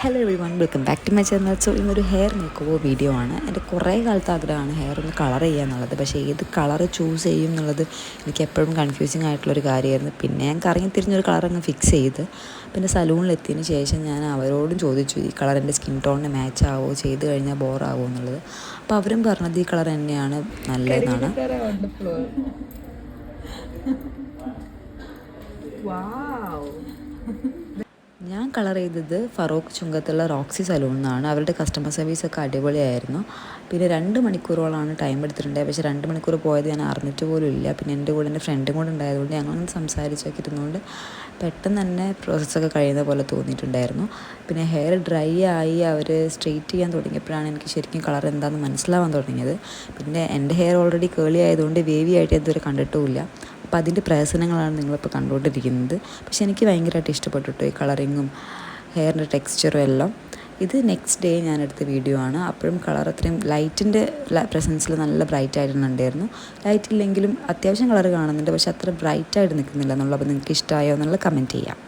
Hello everyone, welcome back to my channel. So ഇന്നൊരു hair makeover video ആണ്. എൻ്റെ കുറേ കാലത്തെ ആഗ്രഹമാണ് ഹെയർ ഒന്ന് കളർ ചെയ്യുക എന്നുള്ളത്. പക്ഷേ ഏത് കളർ ചൂസ് ചെയ്യും എന്നുള്ളത് എനിക്ക് എപ്പോഴും കൺഫ്യൂസിങ് ആയിട്ടുള്ളൊരു കാര്യമായിരുന്നു. പിന്നെ ഞാൻ കറങ്ങി തിരിഞ്ഞൊരു കളർ അങ്ങ് ഫിക്സ് ചെയ്ത് പിന്നെ സലൂണിലെത്തിയതിന് ശേഷം ഞാൻ അവരോടും ചോദിച്ചു ഈ കളർ എൻ്റെ സ്കിൻ ടോണിന് മാച്ച് ആവോ, ചെയ്ത് കഴിഞ്ഞാൽ ബോറാവോ എന്നുള്ളത്. അപ്പോൾ അവരും പറഞ്ഞത് ഈ കളർ തന്നെയാണ് നല്ലതെന്നാണ്. ഞാൻ കളർ ചെയ്തത് ഫറോക്ക് ചുങ്കത്തുള്ള റോക്സി സലൂണിൽ നിന്നാണ്. അവരുടെ കസ്റ്റമർ സർവീസൊക്കെ അടിപൊളിയായിരുന്നു. പിന്നെ 2 മണിക്കൂറോളമാണ് ടൈം എടുത്തിട്ടുണ്ടായത്. പക്ഷേ 2 മണിക്കൂർ പോയത് ഞാൻ അറിഞ്ഞിട്ട് പോലും ഇല്ല. പിന്നെ എൻ്റെ കൂടെ എൻ്റെ ഫ്രണ്ടും കൂടെ ഉണ്ടായതുകൊണ്ട് ഞങ്ങളൊന്ന് സംസാരിച്ചൊക്കെ ഇരുന്നുകൊണ്ട് പെട്ടെന്ന് തന്നെ പ്രോസസ്സൊക്കെ കഴിയുന്ന പോലെ തോന്നിയിട്ടുണ്ടായിരുന്നു. പിന്നെ ഹെയർ ഡ്രൈ ആയി അവർ സ്ട്രെയിറ്റ് ചെയ്യാൻ തുടങ്ങിയപ്പോഴാണ് എനിക്ക് ശരിക്കും കളർ എന്താണെന്ന് മനസ്സിലാവാൻ തുടങ്ങിയത്. പിന്നെ എൻ്റെ ഹെയർ ഓൾറെഡി കേളി ആയതുകൊണ്ട് വേവി ആയിട്ട് ഇതുവരെ കണ്ടിട്ടുമില്ല. അപ്പോൾ അതിൻ്റെ പ്രശ്നങ്ങളാണ് നിങ്ങളിപ്പോൾ കണ്ടുകൊണ്ടിരിക്കുന്നത്. പക്ഷെ എനിക്ക് ഭയങ്കരമായിട്ട് ഇഷ്ടപ്പെട്ടു കേട്ടോ ഈ കളറിങ്ങും ഹെയറിൻ്റെ ടെക്സ്ചറും എല്ലാം. ഇത് നെക്സ്റ്റ് ഡേ ഞാനെടുത്ത വീഡിയോ ആണ്. അപ്പോഴും കളർ അത്രയും ലൈറ്റിൻ്റെ പ്രസൻസിൽ നല്ല ബ്രൈറ്റ് ആയിട്ടുണ്ടായിരുന്നു. ലൈറ്റ് ഇല്ലെങ്കിലും അത്യാവശ്യം കളർ കാണുന്നുണ്ട്, പക്ഷെ അത്ര ബ്രൈറ്റായിട്ട് നിൽക്കുന്നില്ല എന്നുള്ളത്. അപ്പോൾ നിങ്ങൾക്ക് ഇഷ്ടമായോ എന്നുള്ളത് കമൻറ്റ് ചെയ്യാം.